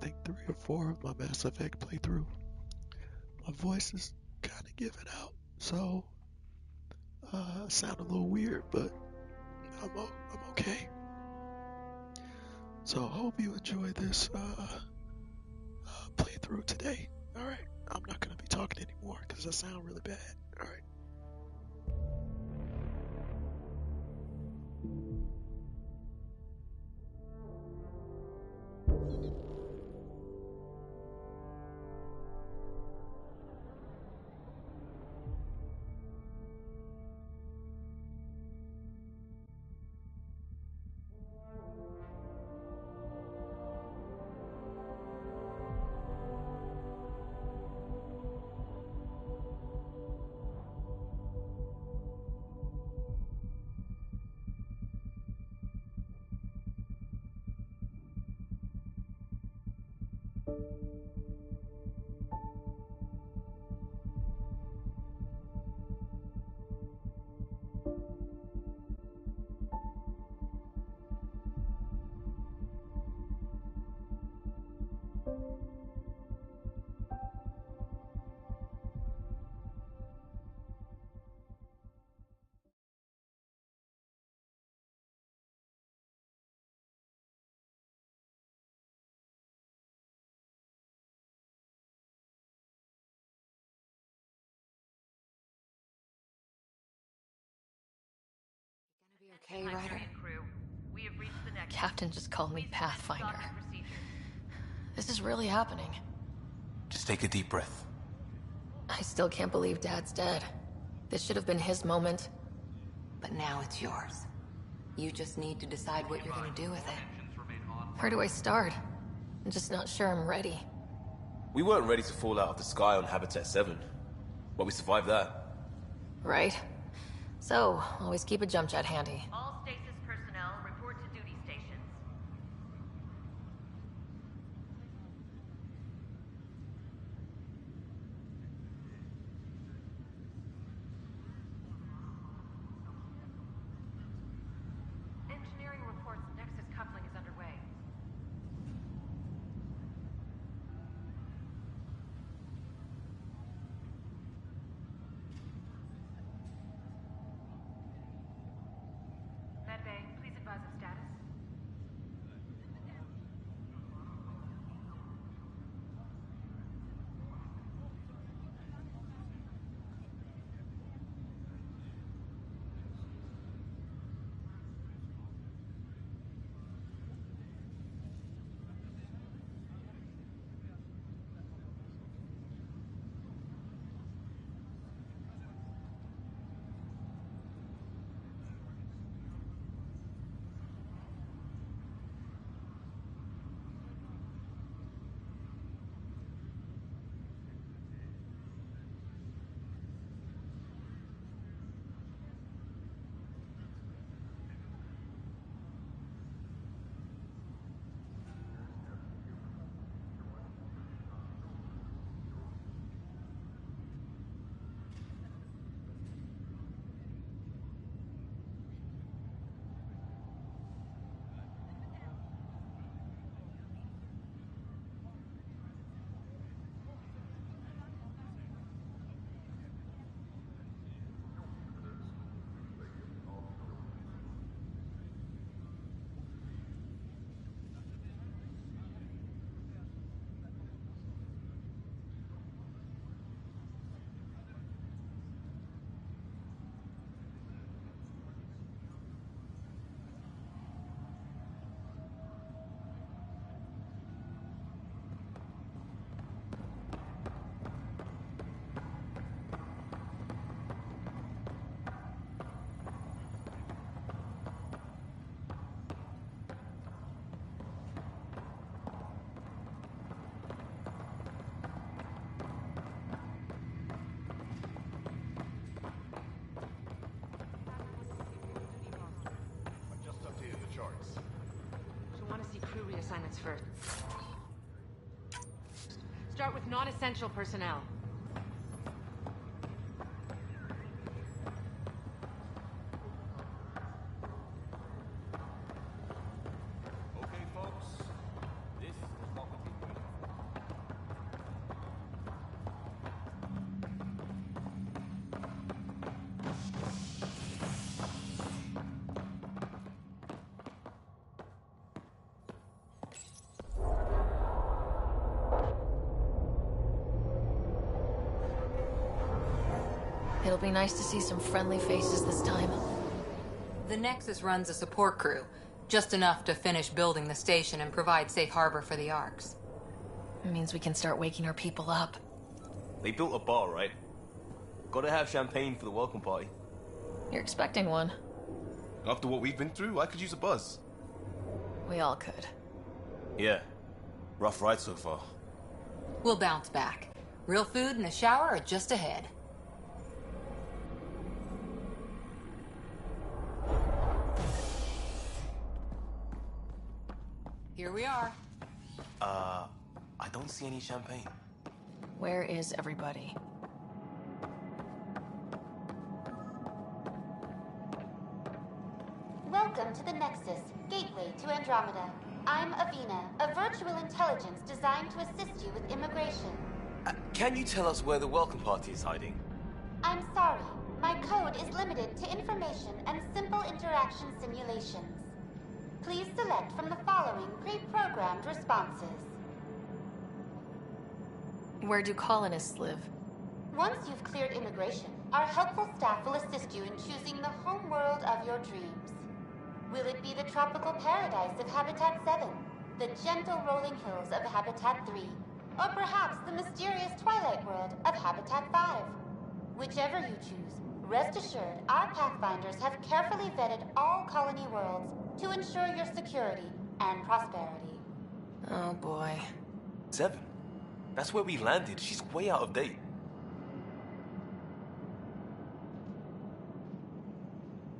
think 3 or 4 of my Mass Effect playthrough. My voice is kind of giving out, so I sound a little weird, but I'm okay. So I hope you enjoy this playthrough today. All right, I'm not gonna be talking anymore because I sound really bad. All right. Okay, Ryder. Captain just called me Pathfinder. This is really happening. Just take a deep breath. I still can't believe Dad's dead. This should have been his moment. But now it's yours. You just need to decide what you're gonna do with it. Where do I start? I'm just not sure I'm ready. We weren't ready to fall out of the sky on Habitat 7, but we survived that. Right? So, always keep a jump jet handy. All stasis personnel report to duty stations. Engineering reports Nexus coupling is underway. Medbay, please advise of status. Reassignments first. Start with non-essential personnel. Okay, folks. This is what we'll be doing. It'll be nice to see some friendly faces this time. The Nexus runs a support crew, just enough to finish building the station and provide safe harbor for the Arks. It means we can start waking our people up. They built a bar, right? Gotta have champagne for the welcome party. You're expecting one. After what we've been through, I could use a buzz. We all could. Yeah. Rough ride so far. We'll bounce back. Real food and a shower are just ahead. Here we are. I don't see any champagne. Where is everybody? Welcome to the Nexus, gateway to Andromeda. I'm Avina, a virtual intelligence designed to assist you with immigration. Can you tell us where the welcome party is hiding? I'm sorry, my code is limited to information and simple interaction simulations. Please select from the following pre-programmed responses. Where do colonists live? Once you've cleared immigration, our helpful staff will assist you in choosing the home world of your dreams. Will it be the tropical paradise of Habitat 7, the gentle rolling hills of Habitat 3, or perhaps the mysterious twilight world of Habitat 5? Whichever you choose, rest assured our Pathfinders have carefully vetted all colony worlds to ensure your security and prosperity. Oh boy. 7. That's where we landed. She's way out of date.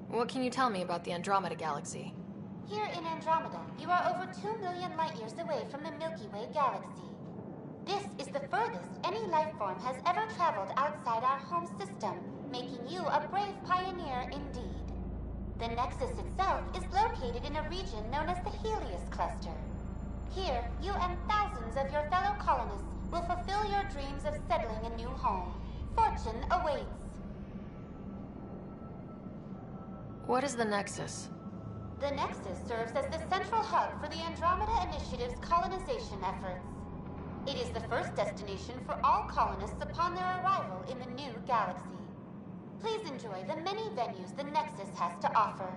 What can you tell me about the Andromeda Galaxy? Here in Andromeda, you are over 2 million light-years away from the Milky Way galaxy. This is the furthest any life form has ever traveled outside our home system, making you a brave pioneer indeed. The Nexus itself is located in a region known as the Helios Cluster. Here, you and thousands of your fellow colonists will fulfill your dreams of settling a new home. Fortune awaits. What is the Nexus? The Nexus serves as the central hub for the Andromeda Initiative's colonization efforts. It is the first destination for all colonists upon their arrival in the new galaxy. Please enjoy the many venues the Nexus has to offer.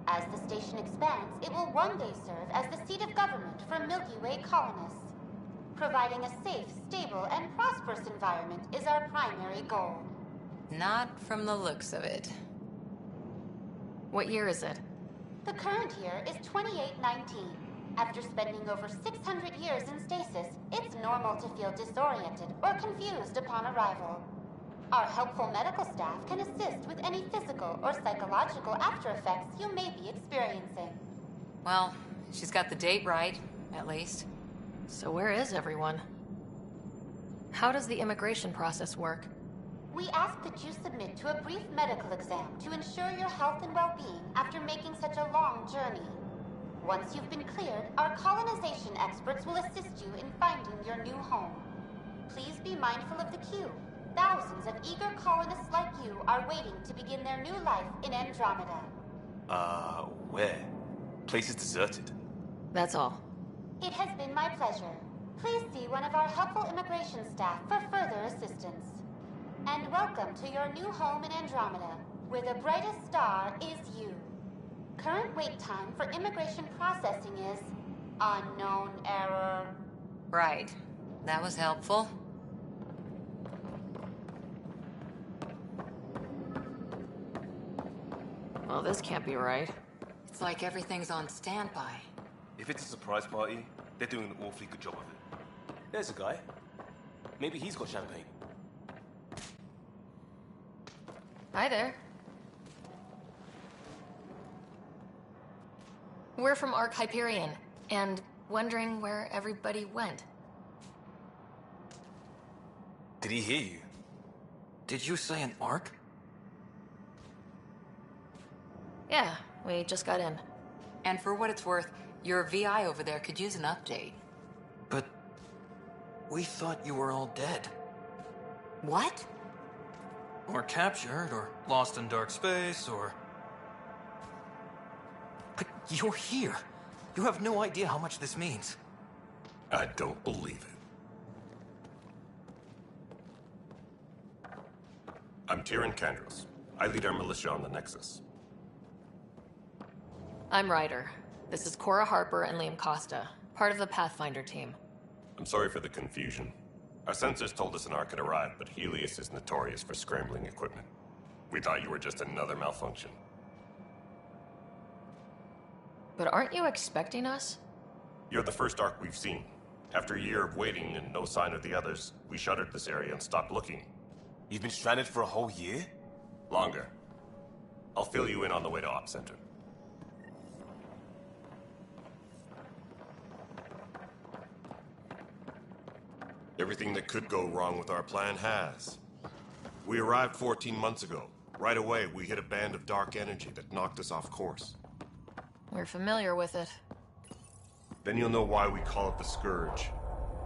As the station expands, it will one day serve as the seat of government for Milky Way colonists. Providing a safe, stable, and prosperous environment is our primary goal. Not from the looks of it. What year is it? The current year is 2819. After spending over 600 years in stasis, it's normal to feel disoriented or confused upon arrival. Our helpful medical staff can assist with any physical or psychological after-effects you may be experiencing. Well, she's got the date right, at least. So where is everyone? How does the immigration process work? We ask that you submit to a brief medical exam to ensure your health and well-being after making such a long journey. Once you've been cleared, our colonization experts will assist you in finding your new home. Please be mindful of the queue. Thousands of eager colonists like you are waiting to begin their new life in Andromeda. Where? Place is deserted. That's all. It has been my pleasure. Please see one of our helpful immigration staff for further assistance. And welcome to your new home in Andromeda, where the brightest star is you. Current wait time for immigration processing is unknown error. Right. That was helpful. Well, this can't be right. It's like everything's on standby. If it's a surprise party, they're doing an awfully good job of it. There's a guy. Maybe he's got champagne. Hi there. We're from Ark Hyperion, and wondering where everybody went. Did he hear you? Did you say an arc? Yeah, we just got in. And for what it's worth, your VI over there could use an update. But we thought you were all dead. What? Or captured, or lost in dark space, or... But you're here. You have no idea how much this means. I don't believe it. I'm Tyrion Kandros. I lead our militia on the Nexus. I'm Ryder. This is Cora Harper and Liam Costa, part of the Pathfinder team. I'm sorry for the confusion. Our sensors told us an Ark had arrived, but Helios is notorious for scrambling equipment. We thought you were just another malfunction. But aren't you expecting us? You're the first Ark we've seen. After a year of waiting and no sign of the others, we shuttered this area and stopped looking. You've been stranded for a whole year? Longer. I'll fill you in on the way to Op Center. Everything that could go wrong with our plan has. We arrived 14 months ago. Right away, we hit a band of dark energy that knocked us off course. We're familiar with it. Then you'll know why we call it the Scourge.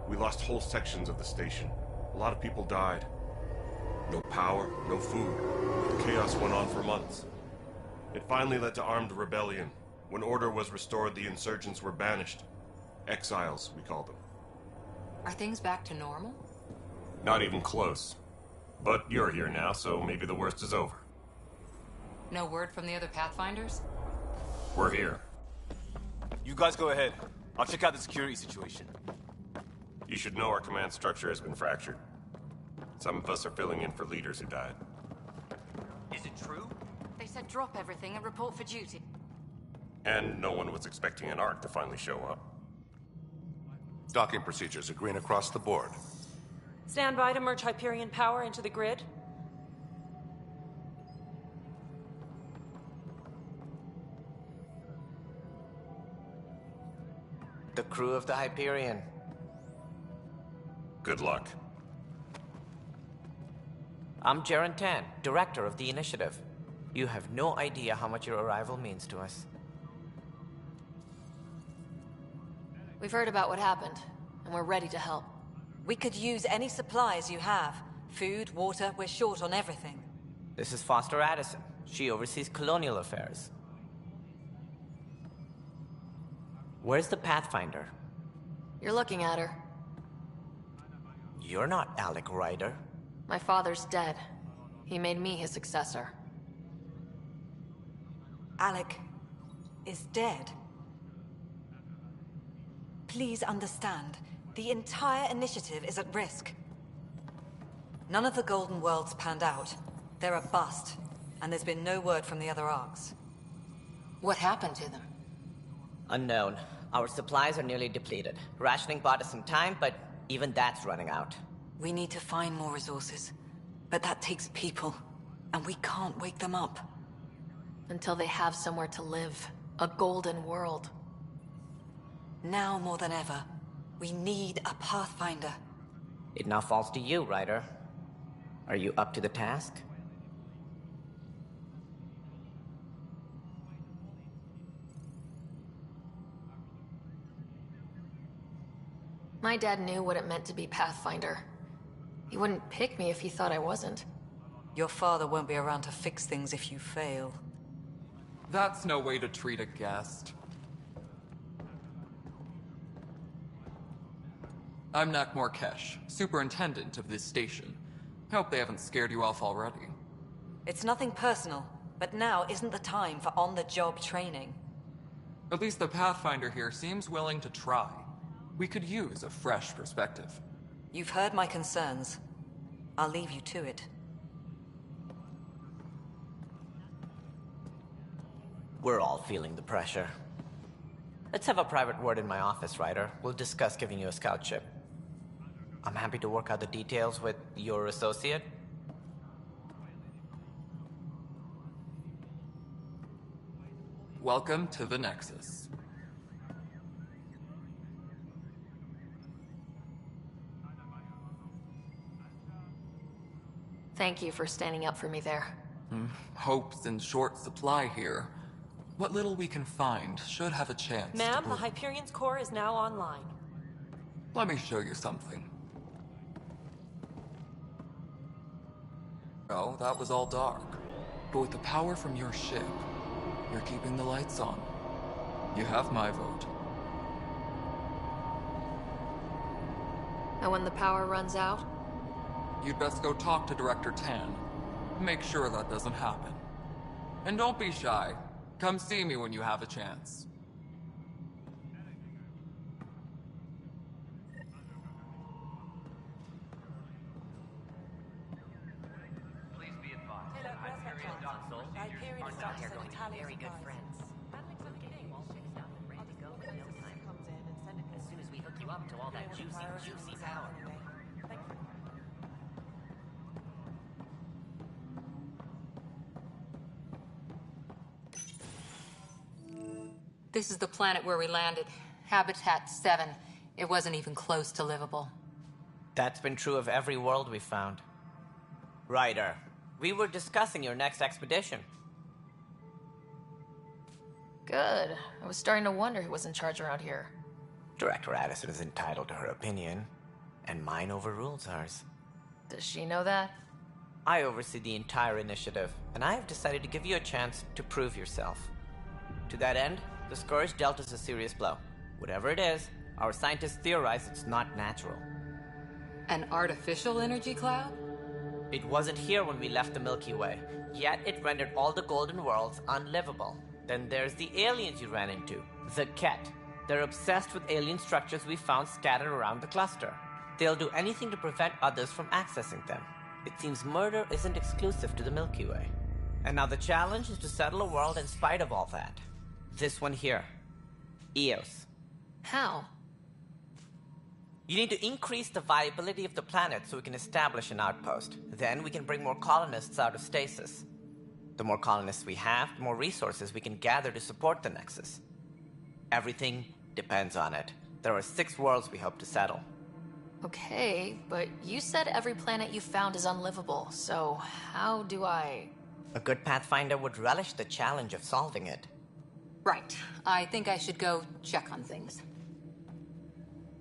We lost whole sections of the station. A lot of people died. No power, no food. The chaos went on for months. It finally led to armed rebellion. When order was restored, the insurgents were banished. Exiles, we call them. Are things back to normal? Not even close. But you're here now, so maybe the worst is over. No word from the other Pathfinders? We're here. You guys go ahead. I'll check out the security situation. You should know our command structure has been fractured. Some of us are filling in for leaders who died. Is it true? They said drop everything and report for duty. And no one was expecting an Ark to finally show up. Docking procedures are green across the board. Stand by to merge Hyperion power into the grid. The crew of the Hyperion. Good luck. I'm Jaren Tan, director of the initiative. You have no idea how much your arrival means to us. We've heard about what happened, and we're ready to help. We could use any supplies you have. Food, water, we're short on everything. This is Foster Addison. She oversees colonial affairs. Where's the Pathfinder? You're looking at her. You're not Alec Ryder. My father's dead. He made me his successor. Alec is dead. Please understand, the entire initiative is at risk. None of the Golden Worlds panned out. They're a bust, and there's been no word from the other Arks. What happened to them? Unknown. Our supplies are nearly depleted. Rationing bought us some time, but even that's running out. We need to find more resources, but that takes people, and we can't wake them up. Until they have somewhere to live. A golden world. Now more than ever, we need a Pathfinder. It now falls to you, Ryder. Are you up to the task? My dad knew what it meant to be Pathfinder. He wouldn't pick me if he thought I wasn't. Your father won't be around to fix things if you fail. That's no way to treat a guest. I'm Nakmor Kesh, superintendent of this station. Hope they haven't scared you off already. It's nothing personal, but now isn't the time for on-the-job training. At least the Pathfinder here seems willing to try. We could use a fresh perspective. You've heard my concerns. I'll leave you to it. We're all feeling the pressure. Let's have a private word in my office, Ryder. We'll discuss giving you a scout ship. I'm happy to work out the details with your associate. Welcome to the Nexus. Thank you for standing up for me there. Hope's in short supply here. What little we can find should have a chance to Ma'am, the prove- Hyperion's core is now online. Let me show you something. Oh, that was all dark. But with the power from your ship, you're keeping the lights on. You have my vote. And when the power runs out? You'd best go talk to Director Tan. make sure that doesn't happen. And don't be shy. Come see me when you have a chance. Please be advised, Hyperion Dock procedures are not going to be very good friends. We'll get you all fixed up and ready to go in no time. As soon as we hook you up to all that juicy power. This is the planet where we landed. Habitat 7. It wasn't even close to livable. That's been true of every world we've found. Ryder, we were discussing your next expedition. Good. I was starting to wonder who was in charge around here. Director Addison is entitled to her opinion, and mine overrules hers. Does she know that? I oversee the entire initiative, and I have decided to give you a chance to prove yourself. To that end, the Scourge dealt us a serious blow. Whatever it is, our scientists theorize it's not natural. An artificial energy cloud? It wasn't here when we left the Milky Way, yet it rendered all the Golden Worlds unlivable. Then there's the aliens you ran into, the Ket. They're obsessed with alien structures we found scattered around the cluster. They'll do anything to prevent others from accessing them. It seems murder isn't exclusive to the Milky Way. And now the challenge is to settle a world in spite of all that. This one here. Eos. How? You need to increase the viability of the planet so we can establish an outpost. Then we can bring more colonists out of stasis. The more colonists we have, the more resources we can gather to support the Nexus. Everything depends on it. There are 6 worlds we hope to settle. Okay, but you said every planet you found is unlivable, so how do I... A good Pathfinder would relish the challenge of solving it. Right. I think I should go check on things.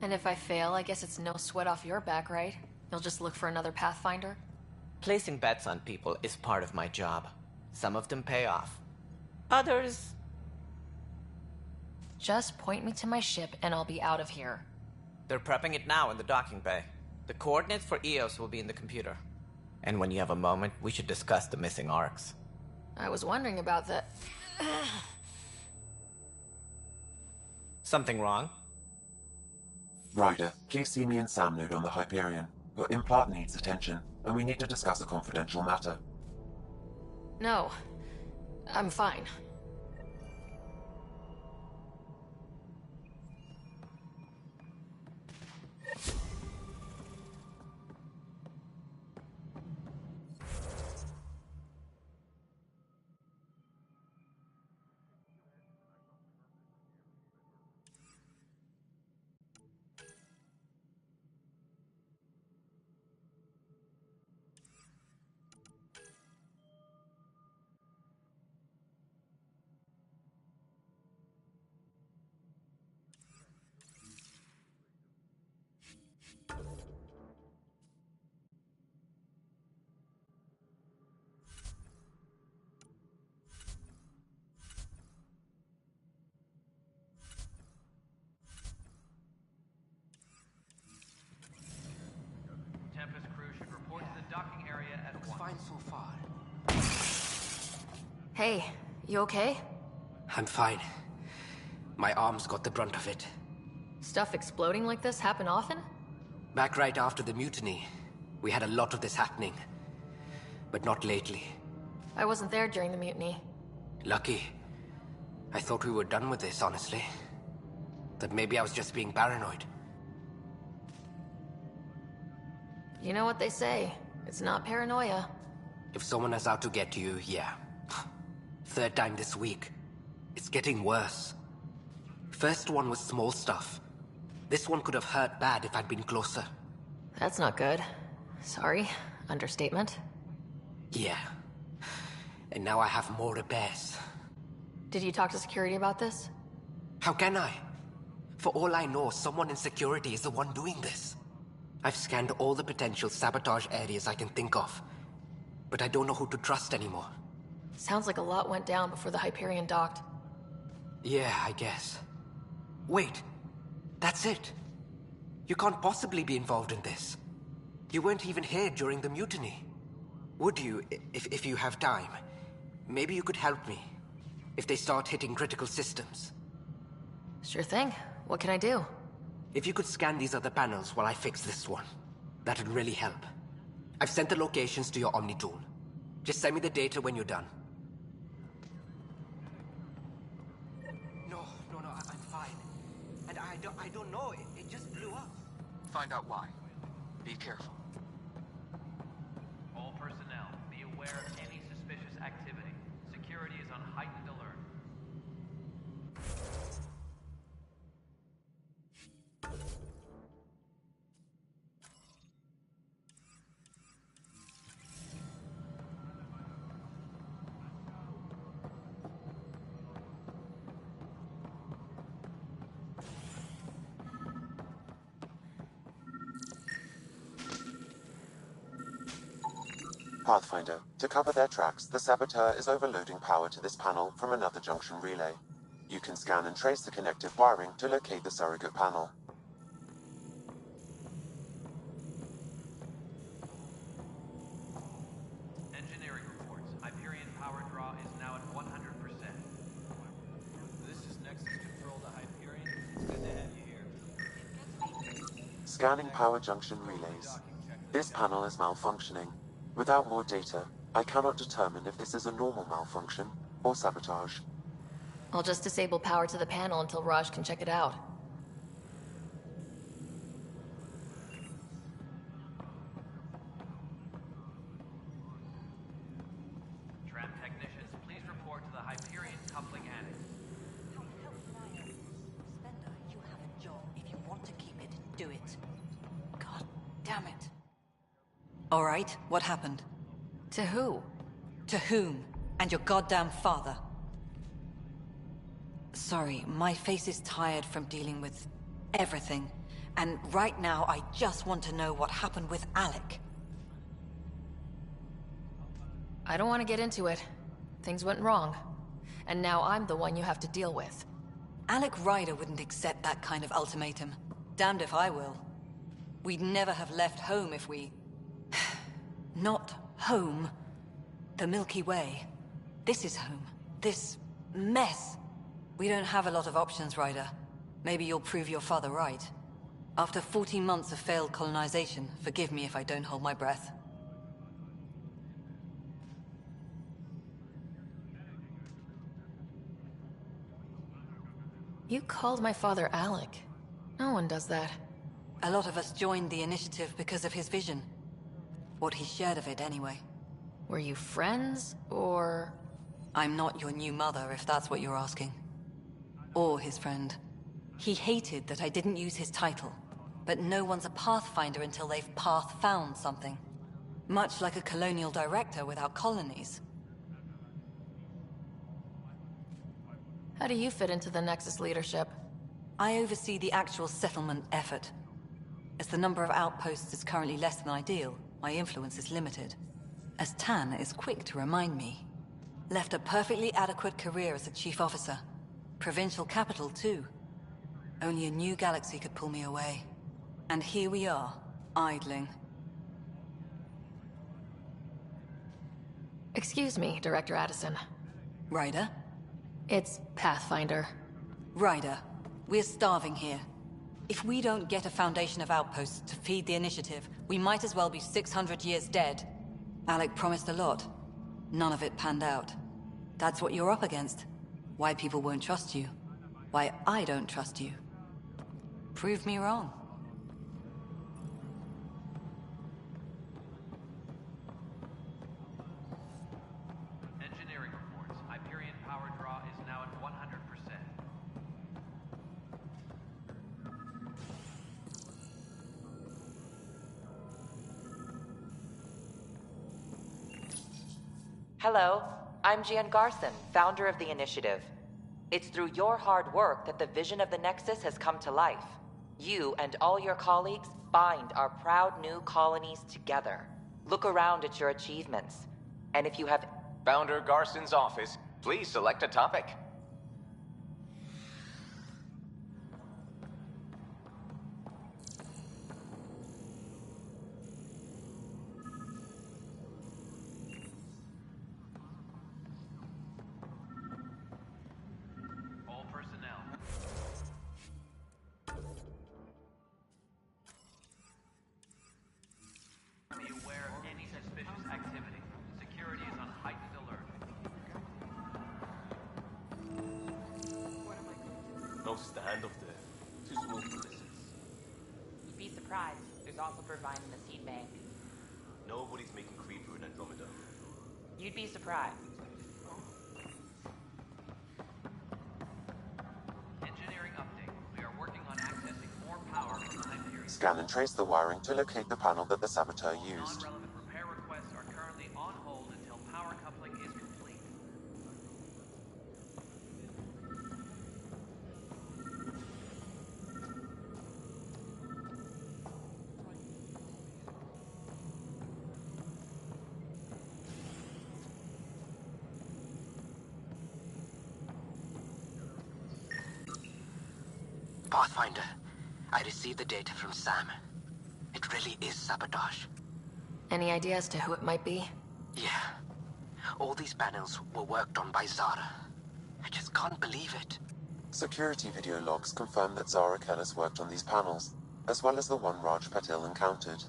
And if I fail, I guess it's no sweat off your back, right? You'll just look for another Pathfinder? Placing bets on people is part of my job. Some of them pay off. Others... Just point me to my ship and I'll be out of here. They're prepping it now in the docking bay. The coordinates for Eos will be in the computer. And when you have a moment, we should discuss the missing arcs. I was wondering about that. Something wrong? Ryder, please see me and Sam Node on the Hyperion. Your implant needs attention, and we need to discuss a confidential matter. No. I'm fine. Tempest crew should report to the docking area at once. Fine so far. Hey, you okay? I'm fine. My arms got the brunt of it. Stuff exploding like this happen often? Back right after the mutiny, we had a lot of this happening. But not lately. I wasn't there during the mutiny. Lucky. I thought we were done with this, honestly. That maybe I was just being paranoid. You know what they say. It's not paranoia. If someone is out to get you, yeah. 3rd time this week. It's getting worse. First one was small stuff. This one could have hurt bad if I'd been closer. That's not good. Sorry. Understatement. Yeah. And now I have more repairs. Did you talk to security about this? How can I? For all I know, someone in security is the one doing this. I've scanned all the potential sabotage areas I can think of. But I don't know who to trust anymore. Sounds like a lot went down before the Hyperion docked. Yeah, I guess. Wait. That's it. You can't possibly be involved in this. You weren't even here during the mutiny. Would you, if you have time? Maybe you could help me. If they start hitting critical systems. Sure thing. What can I do? If you could scan these other panels while I fix this one, that'd really help. I've sent the locations to your Omni tool. Just send me the data when you're done. No, I'm fine. And I don't know, it just blew up. Find out why. Be careful. All personnel, be aware of any suspicious activity. Security is on heightened alert. Pathfinder, to cover their tracks, the saboteur is overloading power to this panel from another junction relay. You can scan and trace the connective wiring to locate the surrogate panel. Engineering reports. Hyperion power draw is now at 100%. This is Nexus Control to Hyperion. It's good to have you here. Scanning power junction relays. This panel is malfunctioning. Without more data, I cannot determine if this is a normal malfunction or sabotage. I'll just disable power to the panel until Raj can check it out. Tram technicians, please report to the Hyperion coupling attic. Spender, you have a job. If you want to keep it, do it. God damn it. All right, what happened? To who? To whom? And your goddamn father. Sorry, my face is tired from dealing with everything. And right now, I just want to know what happened with Alec. I don't want to get into it. Things went wrong. And now I'm the one you have to deal with. Alec Ryder wouldn't accept that kind of ultimatum. Damned if I will. We'd never have left home if we... Not home. The Milky Way. This is home. This mess. We don't have a lot of options, Ryder. Maybe you'll prove your father right. After 14 months of failed colonization, forgive me if I don't hold my breath. You called my father Alec. No one does that. A lot of us joined the initiative because of his vision. What he shared of it, anyway. Were you friends, or...? I'm not your new mother, if that's what you're asking. Or his friend. He hated that I didn't use his title. But no one's a Pathfinder until they've path-found something. Much like a colonial director without colonies. How do you fit into the Nexus leadership? I oversee the actual settlement effort. As the number of outposts is currently less than ideal, my influence is limited. As Tan is quick to remind me. Left a perfectly adequate career as a chief officer. Provincial capital, too. Only a new galaxy could pull me away. And here we are, idling. Excuse me, Director Addison. Ryder? It's Pathfinder. Ryder, we're starving here. If we don't get a foundation of outposts to feed the initiative, we might as well be 600 years dead. Alec promised a lot. None of it panned out. That's what you're up against. Why people won't trust you. Why I don't trust you. Prove me wrong. Engineering reports. Hyperion power draw is now at 100%. Hello, I'm Gian Garson, founder of the initiative. It's through your hard work that the vision of the Nexus has come to life. You and all your colleagues bind our proud new colonies together. Look around at your achievements. And if you have... Founder Garson's office, please select a topic. else is the handoff there? Too small for missiles. You'd be surprised. There's also Provine in the seed bank. Nobody's making Creeper in Andromeda. You'd be surprised. Engineering update. We are working on accessing more power from the Hyperion. Scan and trace the wiring to locate the panel that the saboteur used. Non-relevant repair requests are currently on hold until power coupling is complete. Pathfinder, I received the data from Sam. It really is sabotage. Any idea as to who it might be? Yeah. All these panels were worked on by Zara. I just can't believe it. Security video logs confirm that Zara Kellis worked on these panels, as well as the one Raj Patil encountered.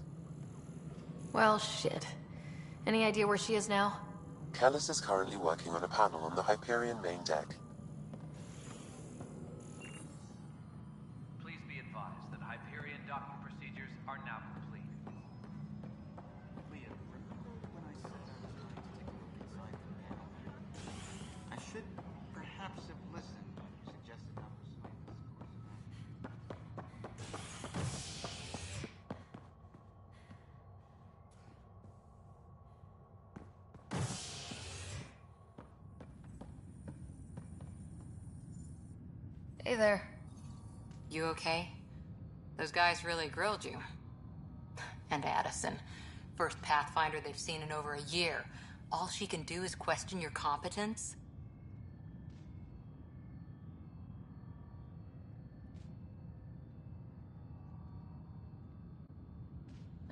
Well, shit. Any idea where she is now? Kellis is currently working on a panel on the Hyperion main deck. Please be advised that Hyperion docking procedures are now complete. Liam, remember when I said I was going to take a look inside the panel? I should perhaps have listened when you suggested not pursuing this course of action. Hey there. You okay? Those guys really grilled you. And Addison. First Pathfinder they've seen in over a year. All she can do is question your competence?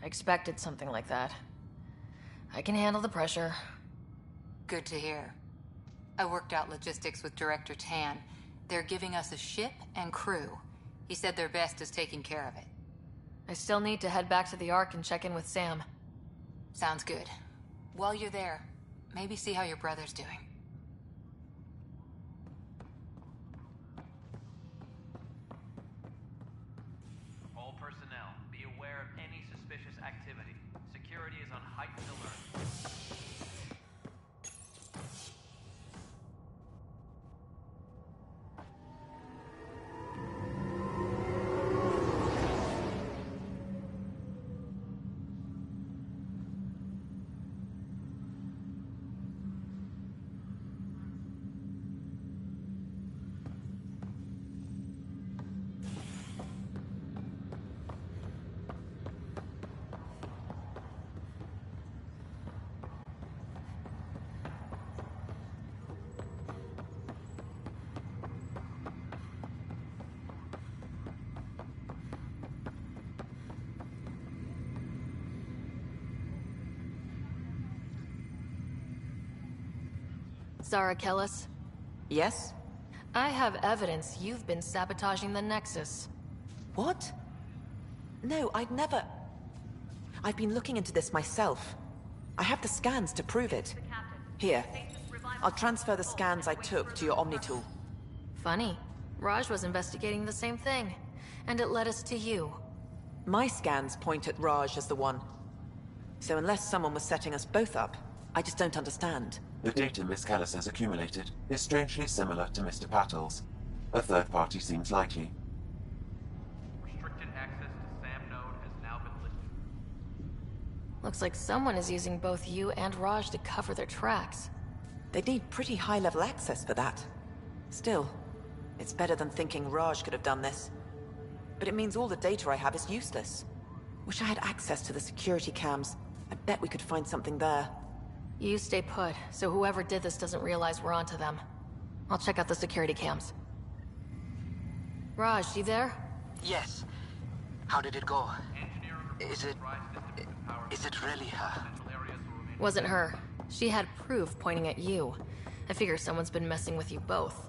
I expected something like that. I can handle the pressure. Good to hear. I worked out logistics with Director Tan. They're giving us a ship and crew. He said their best is taking care of it. I still need to head back to the Ark and check in with Sam. Sounds good. While you're there, maybe see how your brother's doing. All personnel, be aware of any suspicious activity. Security is on heightened alert. Zara Kellis? Yes? I have evidence you've been sabotaging the Nexus. What? No, I'd never... I've been looking into this myself. I have the scans to prove it. Here. I'll transfer the scans I took to your Omni tool. Funny. Raj was investigating the same thing, and it led us to you. My scans point at Raj as the one. So unless someone was setting us both up, I just don't understand. The data Miss Kellis has accumulated is strangely similar to Mr. Patel's. A third party seems likely. Restricted access to SAM node has now been lifted. Looks like someone is using both you and Raj to cover their tracks. They'd need pretty high-level access for that. Still, it's better than thinking Raj could have done this. But it means all the data I have is useless. Wish I had access to the security cams. I bet we could find something there. You stay put, so whoever did this doesn't realize we're onto them. I'll check out the security cams. Raj, you there? Yes. How did it go? Is it really her? Wasn't her. She had proof pointing at you. I figure someone's been messing with you both.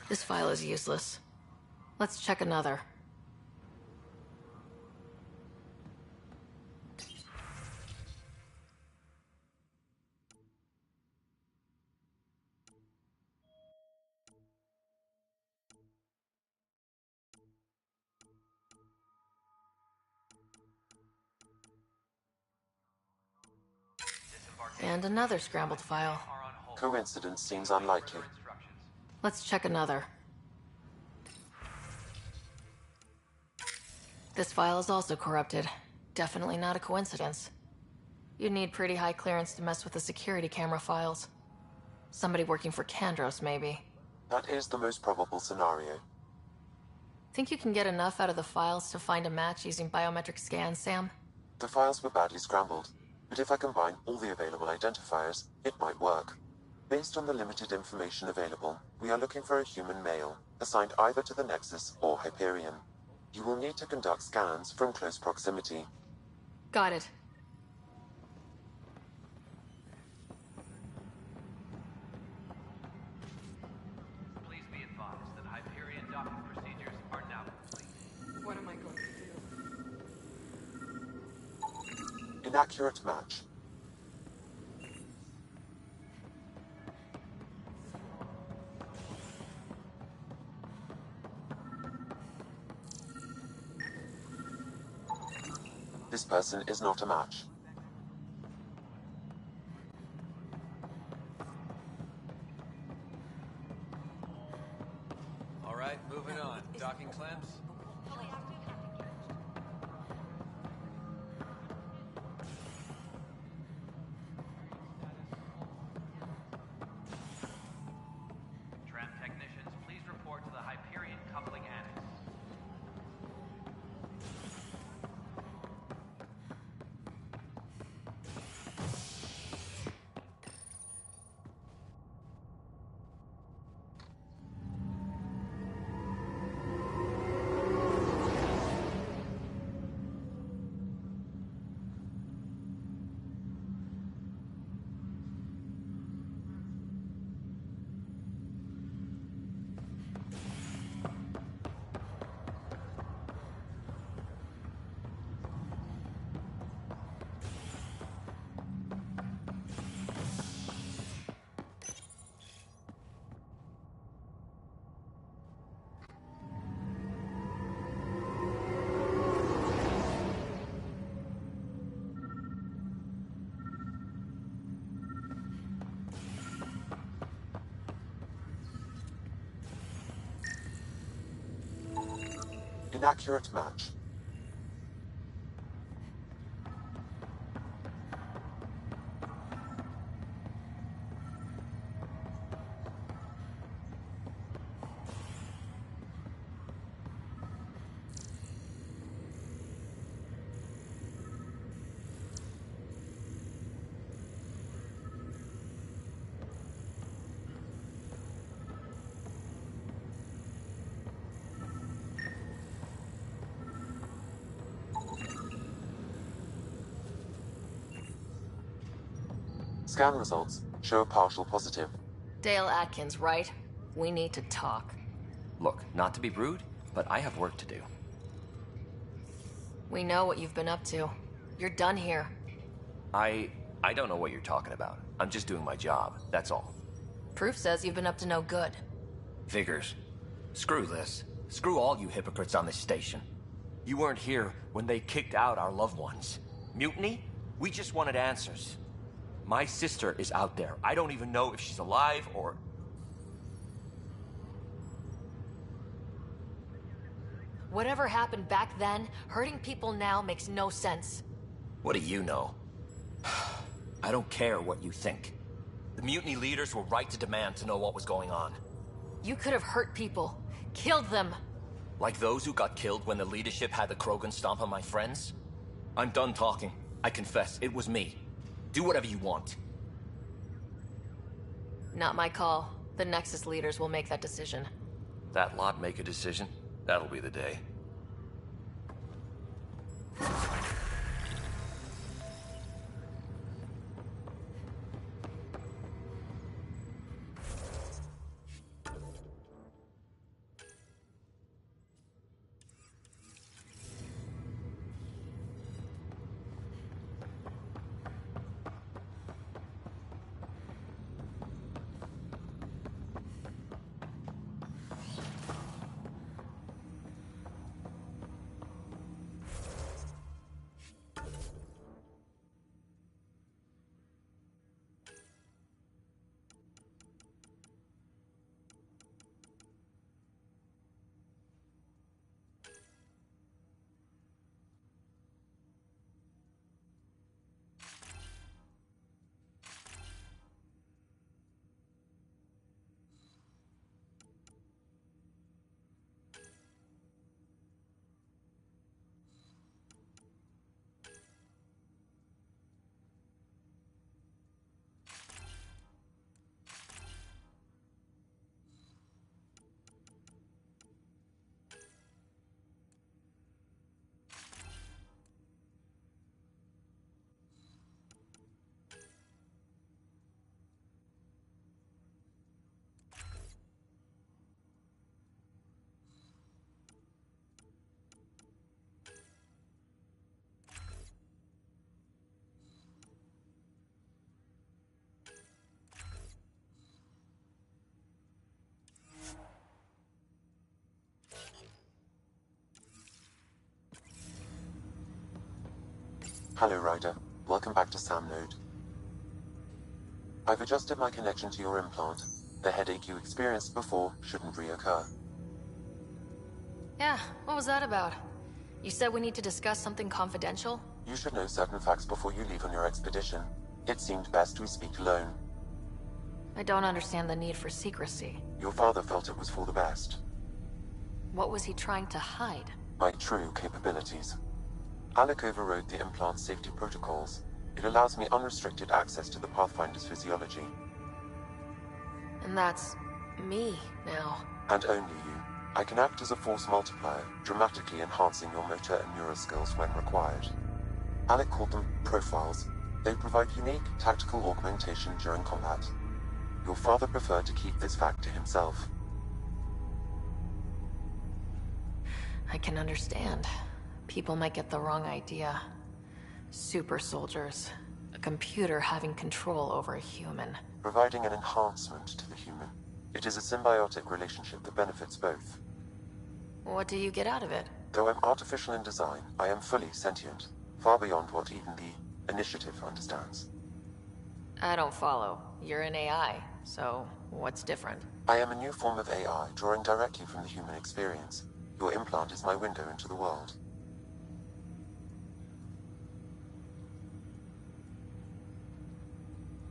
This file is useless. Let's check another. And another scrambled file. Coincidence seems unlikely. Let's check another. This file is also corrupted. Definitely not a coincidence. You'd need pretty high clearance to mess with the security camera files. Somebody working for Kandros, maybe. That is the most probable scenario. Think you can get enough out of the files to find a match using biometric scans, Sam? The files were badly scrambled, but if I combine all the available identifiers, it might work. Based on the limited information available, we are looking for a human male, assigned either to the Nexus or Hyperion. You will need to conduct scans from close proximity. Got it. Please be advised that Hyperion docking procedures are now complete. What am I going to do? Inaccurate match. This person is not a match. All right, moving on. Docking clamps? Tram technicians, please report to the Hyperion coupling annex. Inaccurate match. Scan results show a partial positive. Dale Atkins, right? We need to talk. Look, not to be rude, but I have work to do. We know what you've been up to. You're done here. I don't know what you're talking about. I'm just doing my job, that's all. Proof says you've been up to no good. Figures. Screw this. Screw all you hypocrites on this station. You weren't here when they kicked out our loved ones. Mutiny? We just wanted answers. My sister is out there. I don't even know if she's alive or... Whatever happened back then, hurting people now makes no sense. What do you know? I don't care what you think. The mutiny leaders were right to demand to know what was going on. You could have hurt people. Killed them. Like those who got killed when the leadership had the Krogan stomp on my friends? I'm done talking. I confess, it was me. Do whatever you want. Not my call. The Nexus leaders will make that decision. That lot make a decision? That'll be the day. Hello, Ryder. Welcome back to Sam Node. I've adjusted my connection to your implant. The headache you experienced before shouldn't reoccur. Yeah, what was that about? You said we need to discuss something confidential? You should know certain facts before you leave on your expedition. It seemed best we speak alone. I don't understand the need for secrecy. Your father felt it was for the best. What was he trying to hide? My true capabilities. Alec overrode the implant's safety protocols. It allows me unrestricted access to the Pathfinder's physiology. And that's me now. And only you. I can act as a force multiplier, dramatically enhancing your motor and neural skills when required. Alec called them profiles. They provide unique tactical augmentation during combat. Your father preferred to keep this fact to himself. I can understand. People might get the wrong idea. Super soldiers. A computer having control over a human. Providing an enhancement to the human. It is a symbiotic relationship that benefits both. What do you get out of it? Though I'm artificial in design, I am fully sentient. Far beyond what even the Initiative understands. I don't follow. You're an AI, so what's different? I am a new form of AI, drawing directly from the human experience. Your implant is my window into the world.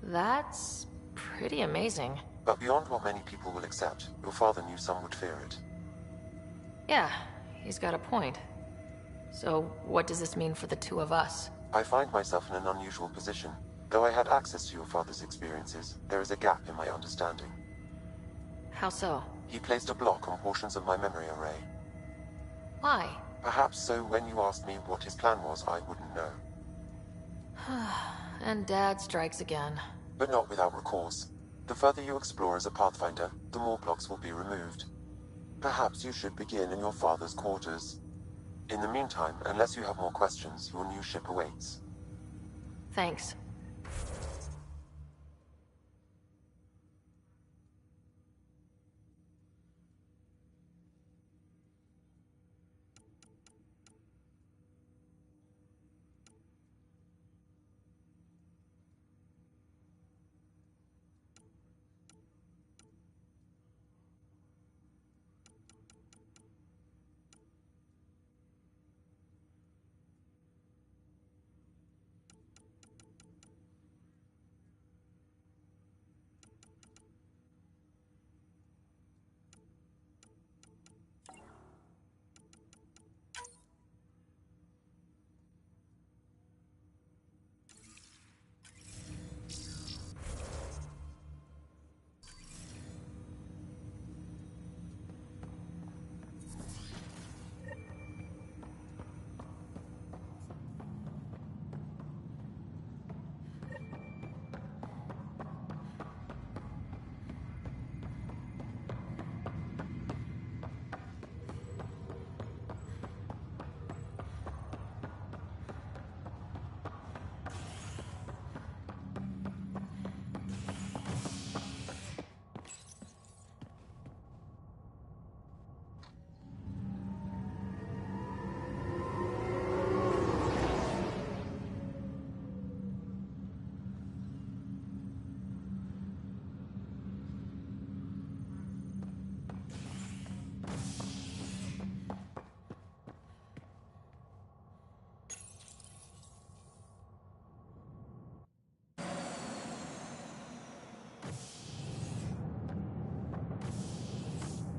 That's pretty amazing. But beyond what many people will accept, your father knew some would fear it. Yeah, he's got a point. So what does this mean for the two of us? I find myself in an unusual position. Though I had access to your father's experiences, there is a gap in my understanding. How so? He placed a block on portions of my memory array. Why? Perhaps so when you asked me what his plan was, I wouldn't know. And Dad strikes again. But not without recourse. The further you explore as a Pathfinder, the more blocks will be removed. Perhaps you should begin in your father's quarters. In the meantime, unless you have more questions, your new ship awaits. Thanks.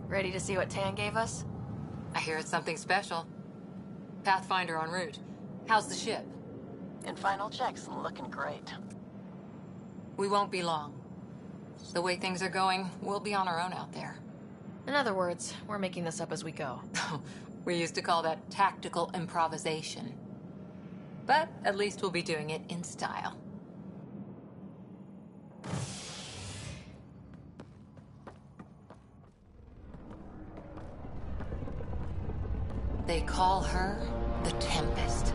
Ready to see what Tan gave us? I hear it's something special. Pathfinder en route. How's the ship? In final checks, looking great. We won't be long. The way things are going, we'll be on our own out there. In other words, we're making this up as we go. We used to call that tactical improvisation. But at least we'll be doing it in style. They call her the Tempest.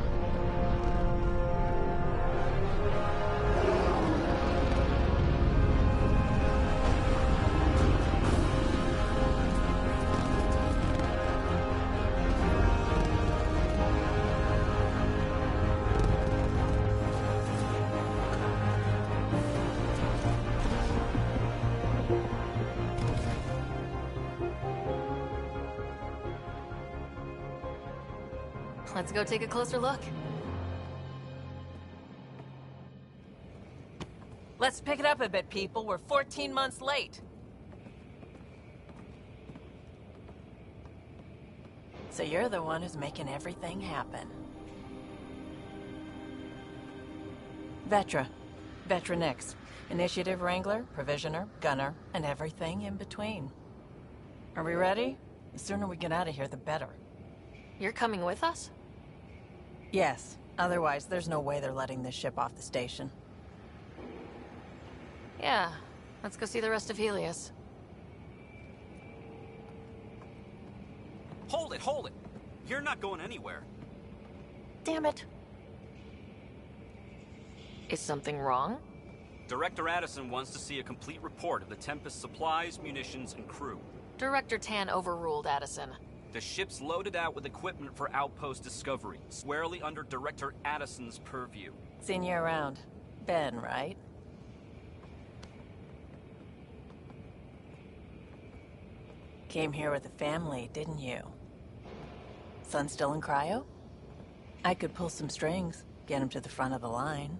Let's go take a closer look. Let's pick it up a bit, people. We're 14 months late. So you're the one who's making everything happen. Vetra. Vetra Nix. Initiative Wrangler, Provisioner, Gunner, and everything in between. Are we ready? The sooner we get out of here, the better. You're coming with us? Yes. Otherwise, there's no way they're letting this ship off the station. Yeah. Let's go see the rest of Helios. Hold it, hold it! You're not going anywhere. Damn it. Is something wrong? Director Addison wants to see a complete report of the Tempest's supplies, munitions, and crew. Director Tan overruled Addison. The ship's loaded out with equipment for outpost discovery, squarely under Director Addison's purview. Seen you around. Ben, right? Came here with a family, didn't you? Son still in cryo? I could pull some strings, get him to the front of the line.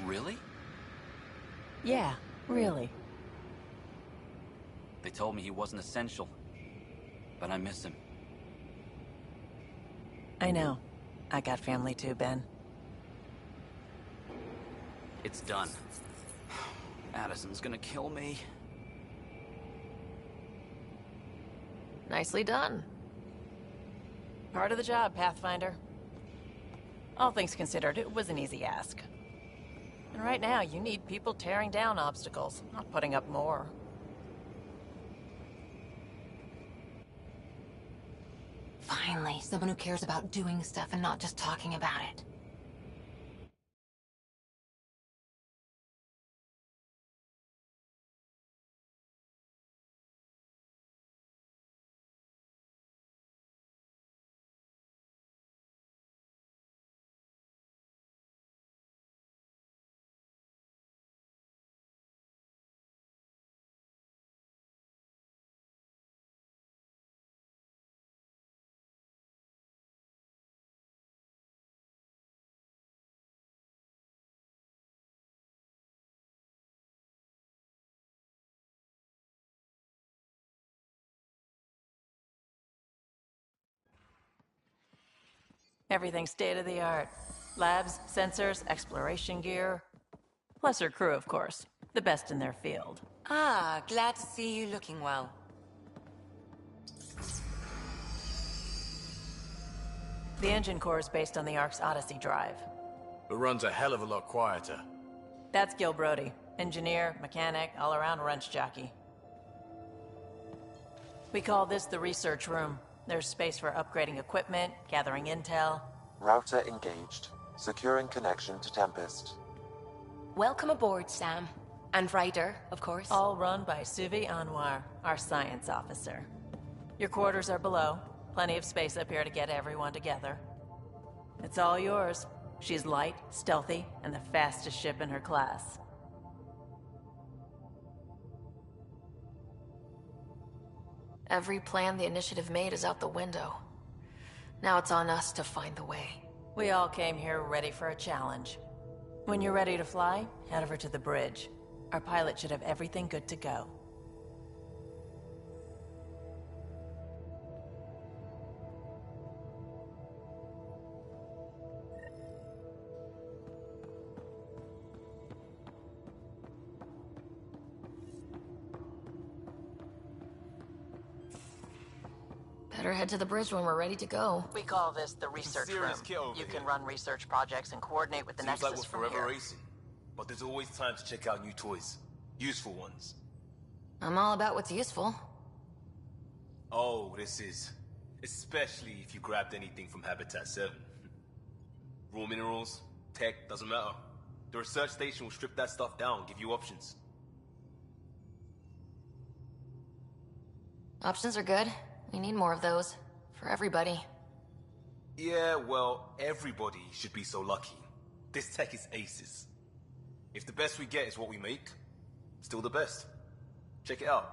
Really? Yeah, really. They told me he wasn't essential, but I miss him. I know. I got family too, Ben. It's done. Addison's gonna kill me. Nicely done. Part of the job, Pathfinder. All things considered, it was an easy ask. And right now, you need people tearing down obstacles, not putting up more. Finally, someone who cares about doing stuff and not just talking about it. Everything state-of-the-art. Labs, sensors, exploration gear. Plus her crew, of course. The best in their field. Ah, glad to see you looking well. The engine core is based on the Ark's Odyssey drive. It runs a hell of a lot quieter. That's Gil Brody. Engineer, mechanic, all-around wrench jockey. We call this the research room. There's space for upgrading equipment, gathering intel. Router engaged. Securing connection to Tempest. Welcome aboard, Sam. And Ryder, of course. All run by Suvi Anwar, our science officer. Your quarters are below. Plenty of space up here to get everyone together. It's all yours. She's light, stealthy, and the fastest ship in her class. Every plan the Initiative made is out the window. Now it's on us to find the way. We all came here ready for a challenge. When you're ready to fly, head over to the bridge. Our pilot should have everything good to go. Better head to the bridge when we're ready to go. We call this the research room. You can run research projects and coordinate with the Seems Nexus like we're from forever here. racing. But there's always time to check out new toys. Useful ones. I'm all about what's useful. Oh, this is. Especially if you grabbed anything from Habitat 7. Raw minerals, tech, doesn't matter. The research station will strip that stuff down, give you options. Options are good. We need more of those. For everybody. Yeah, well, everybody should be so lucky. This tech is aces. If the best we get is what we make, still the best. Check it out.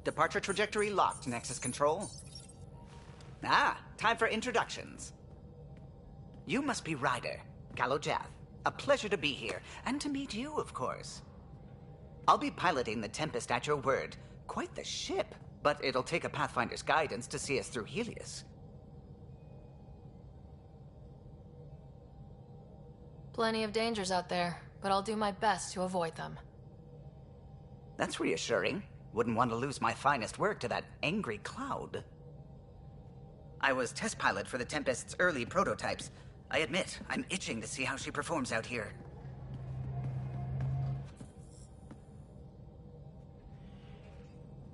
Departure trajectory locked, Nexus Control. Ah, time for introductions. You must be Ryder, Kalojath. A pleasure to be here, and to meet you, of course. I'll be piloting the Tempest at your word. Quite the ship, but it'll take a Pathfinder's guidance to see us through Helios. Plenty of dangers out there, but I'll do my best to avoid them. That's reassuring. Wouldn't want to lose my finest work to that angry cloud. I was test pilot for the Tempest's early prototypes. I admit, I'm itching to see how she performs out here.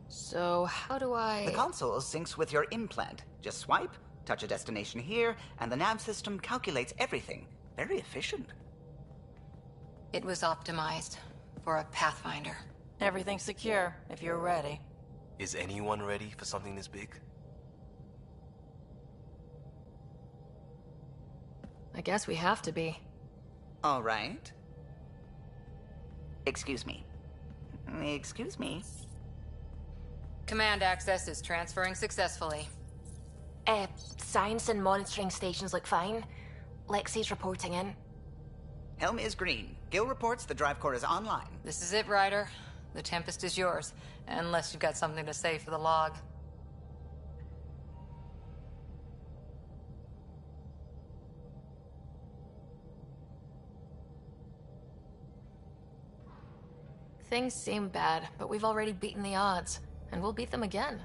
So, how do I... The console syncs with your implant. Just swipe, touch a destination here, and the nav system calculates everything. Very efficient. It was optimized for a Pathfinder. Everything's secure, if you're ready. Is anyone ready for something this big? I guess we have to be. All right. Excuse me. Excuse me. Command access is transferring successfully. Science and monitoring stations look fine. Lexi's reporting in. Helm is green. Gil reports the drive core is online. This is it, Ryder. The Tempest is yours, unless you've got something to say for the log. Things seem bad, but we've already beaten the odds, and we'll beat them again.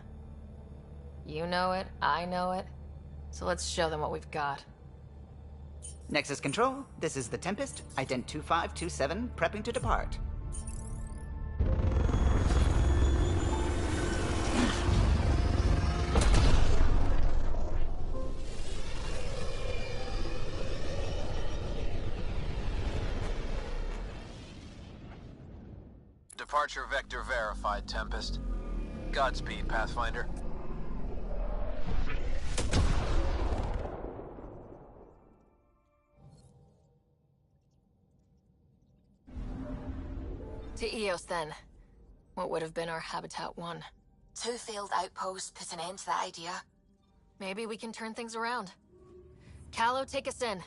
You know it, I know it, so let's show them what we've got. Nexus Control, this is the Tempest, Ident 2527, prepping to depart. Departure vector verified, Tempest. Godspeed, Pathfinder. To Eos, then. What would have been our Habitat 1? 2 failed outposts put an end to that idea. Maybe we can turn things around. Calo, take us in.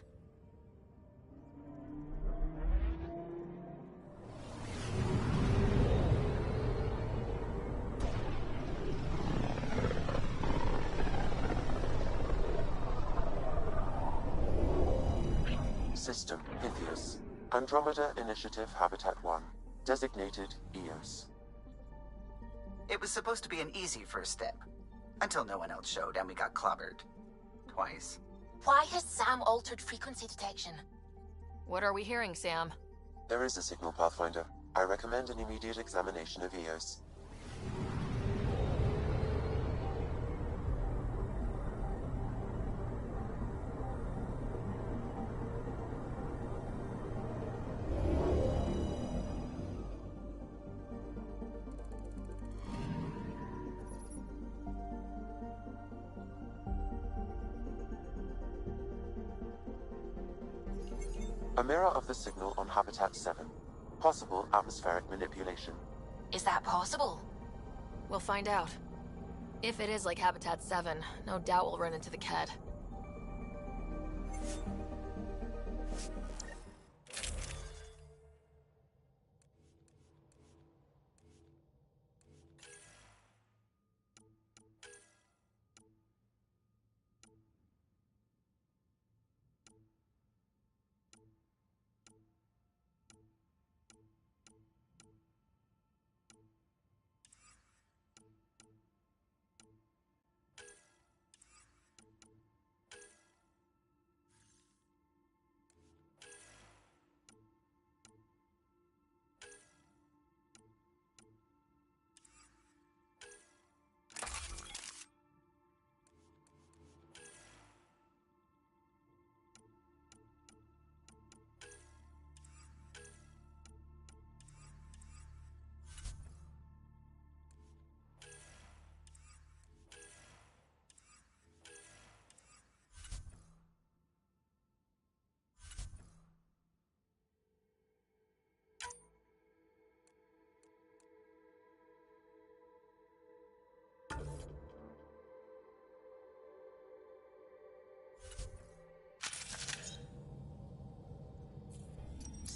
System, Pythias. Andromeda Initiative Habitat 1. Designated EOS. It was supposed to be an easy first step. Until no one else showed and we got clobbered. Twice. Why has Sam altered frequency detection? What are we hearing, Sam? There is a signal, Pathfinder. I recommend an immediate examination of EOS. A mirror of the signal on Habitat 7. Possible atmospheric manipulation. Is that possible? We'll find out. If it is like Habitat 7, no doubt we'll run into the Ked.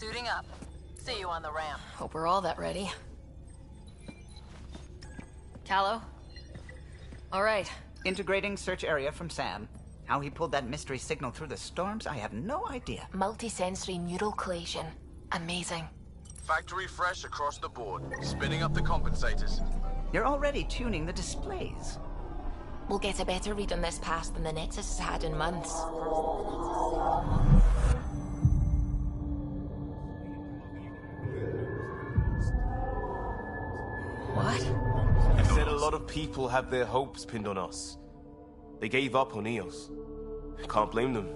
Suiting up. See you on the ramp. Hope we're all that ready. Callow? All right. Integrating search area from Sam. How he pulled that mystery signal through the storms, I have no idea. Multisensory neural collation. Amazing. Factory fresh across the board. Spinning up the compensators. You're already tuning the displays. We'll get a better read on this pass than the Nexus has had in months. What? I said a lot of people have their hopes pinned on us. They gave up on Eos. Can't blame them.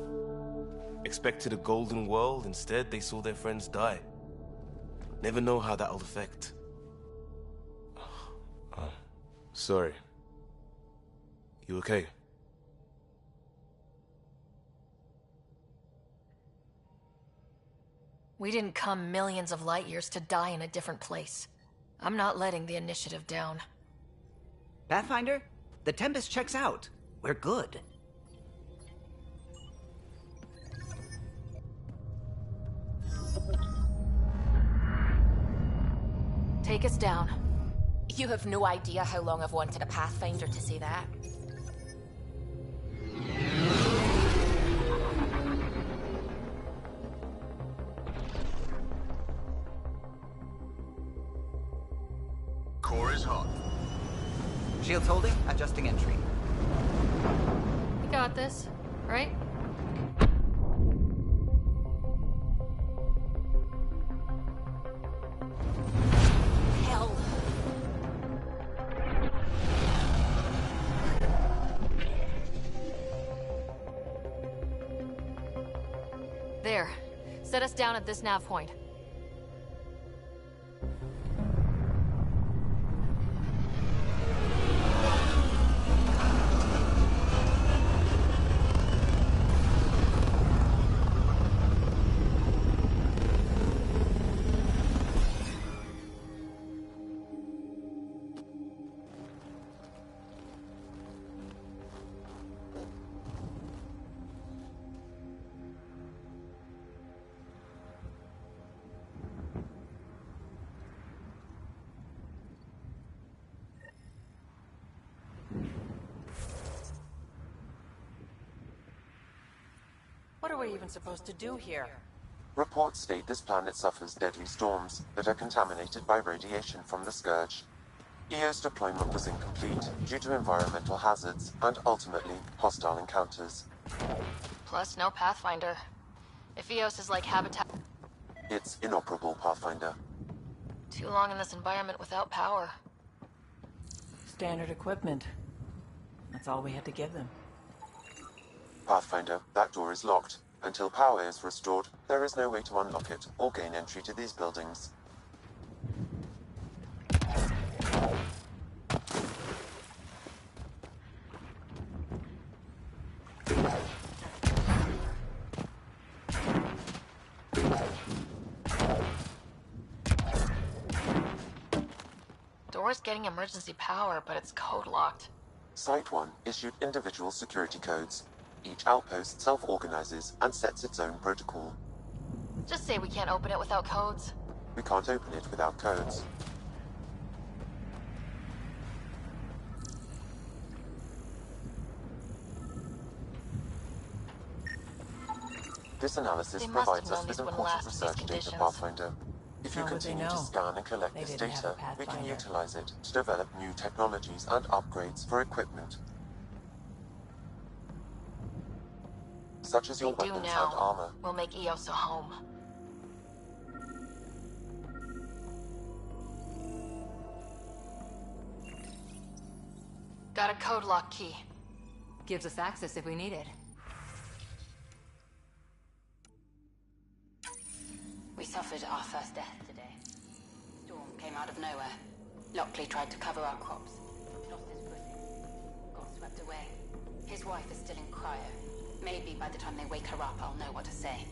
Expected a golden world, instead they saw their friends die. Never know how that'll affect. Sorry. You okay? We didn't come millions of light years to die in a different place. I'm not letting the initiative down. Pathfinder, the Tempest checks out. We're good. Take us down. You have no idea how long I've wanted a Pathfinder to say that. Core is hot. Shields holding, adjusting entry. We got this, right? Hell. There. Set us down at this nav point. What are we even supposed to do here? Reports state this planet suffers deadly storms that are contaminated by radiation from the Scourge. EO's deployment was incomplete due to environmental hazards and ultimately hostile encounters. Plus, no Pathfinder. If Eos is like habitat... It's inoperable, Pathfinder. Too long in this environment without power. Standard equipment. That's all we had to give them. Pathfinder, that door is locked. Until power is restored, there is no way to unlock it or gain entry to these buildings. Door's getting emergency power, but it's code locked. Site 1 issued individual security codes. Each outpost self-organizes and sets its own protocol. Just say we can't open it without codes. We can't open it without codes. This analysis They must have provides known us with these wouldn't important last in these research data, conditions. Pathfinder. If you How would they continue to know? scan and collect They this didn't have a data, we can Pathfinder. utilize it to develop new technologies and upgrades for equipment. Such as your They do weapons now. and armor. We'll make Eos a home. Got a code lock key. Gives us access if we need it. We suffered our first death today. Storm came out of nowhere. Lockley tried to cover our crops. Lost his footing. Got swept away. His wife is still in cryo. Maybe by the time they wake her up, I'll know what to say.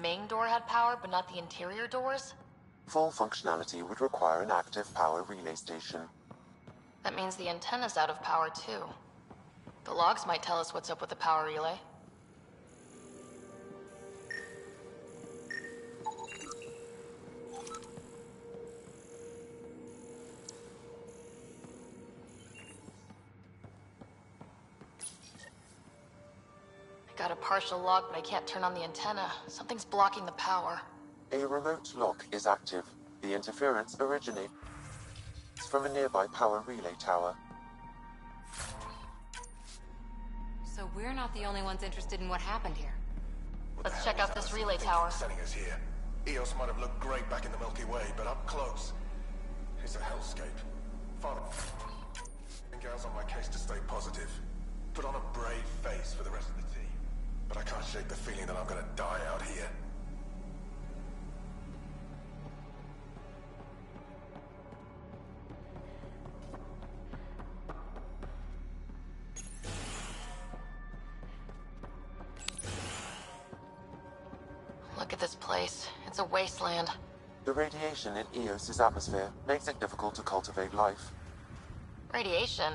main door had power, but not the interior doors? Full functionality would require an active power relay station. That means the antenna's out of power, too. The logs might tell us what's up with the power relay. I got a partial log, but I can't turn on the antenna. Something's blocking the power. A remote lock is active. The interference originates from a nearby power relay tower. So we're not the only ones interested in what happened here. Let's check out this relay tower. Sending us here. Eos might have looked great back in the Milky Way, but up close, it's a hellscape. Father, gals on my case to stay positive. Put on a brave face for the rest of the team. But I can't shake the feeling that I'm gonna die out here. Look at this place. It's a wasteland. The radiation in Eos's atmosphere makes it difficult to cultivate life. Radiation?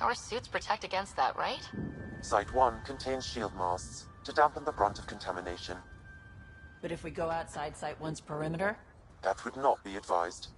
Our suits protect against that, right? Site 1 contains shield masts to dampen the brunt of contamination. But if we go outside Site 1's perimeter? That would not be advised.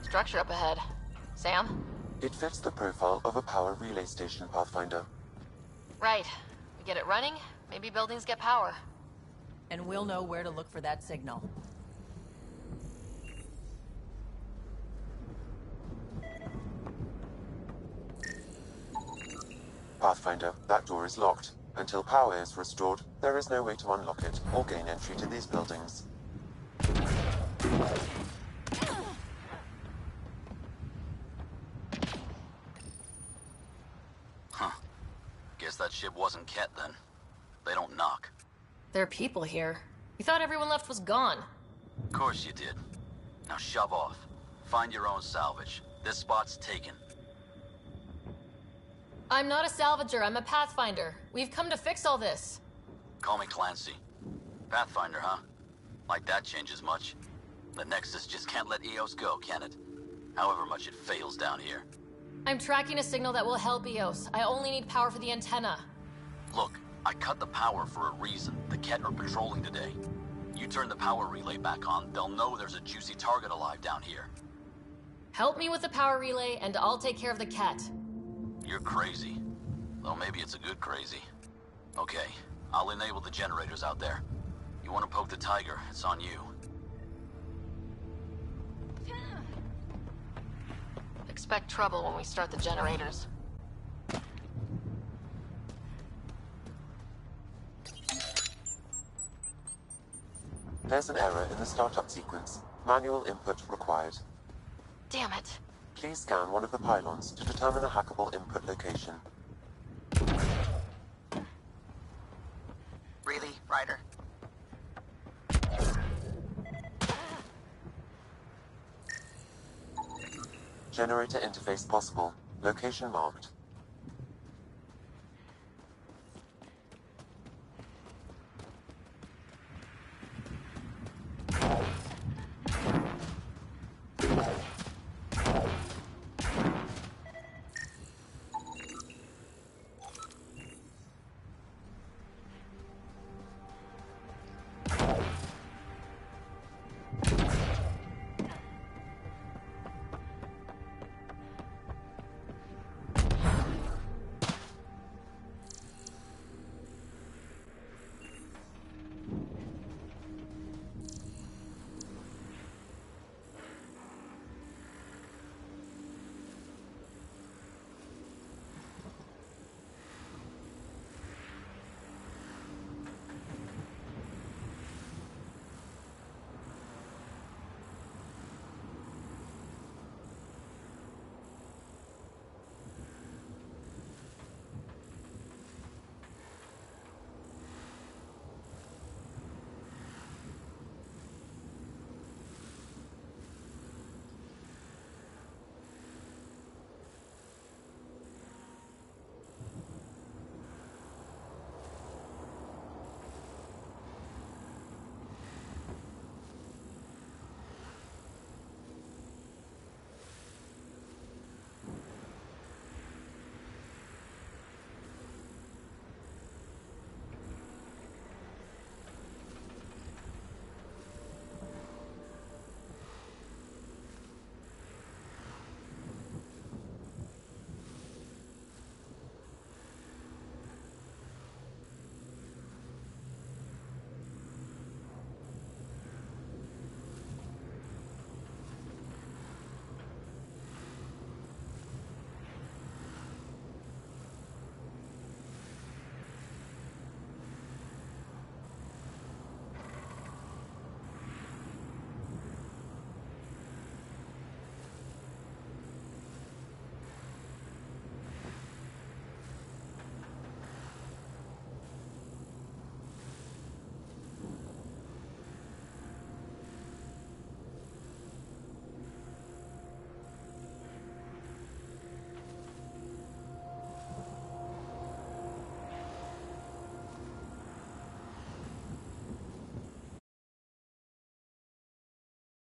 Structure up ahead. Sam? It fits the profile of a power relay station, Pathfinder. Right. We get it running, maybe buildings get power. And we'll know where to look for that signal. Pathfinder, that door is locked. Until power is restored, there is no way to unlock it or gain entry to these buildings. Huh. Guess that ship wasn't Ket then. They don't knock. There are people here. You thought everyone left was gone. Of course you did. Now shove off. Find your own salvage. This spot's taken. I'm not a salvager, I'm a Pathfinder. We've come to fix all this. Call me Clancy. Pathfinder, huh? Like that changes much. The Nexus just can't let Eos go, can it? However much it fails down here. I'm tracking a signal that will help Eos. I only need power for the antenna. Look, I cut the power for a reason. The Ket are patrolling today. You turn the power relay back on, they'll know there's a juicy target alive down here. Help me with the power relay, and I'll take care of the Ket. You're crazy. Though maybe it's a good crazy. Okay, I'll enable the generators out there. You want to poke the tiger, it's on you. Expect trouble when we start the generators. There's an error in the startup sequence. Manual input required. Damn it. Please scan one of the pylons to determine a hackable input location. Really, Ryder? Generator interface possible. Location marked.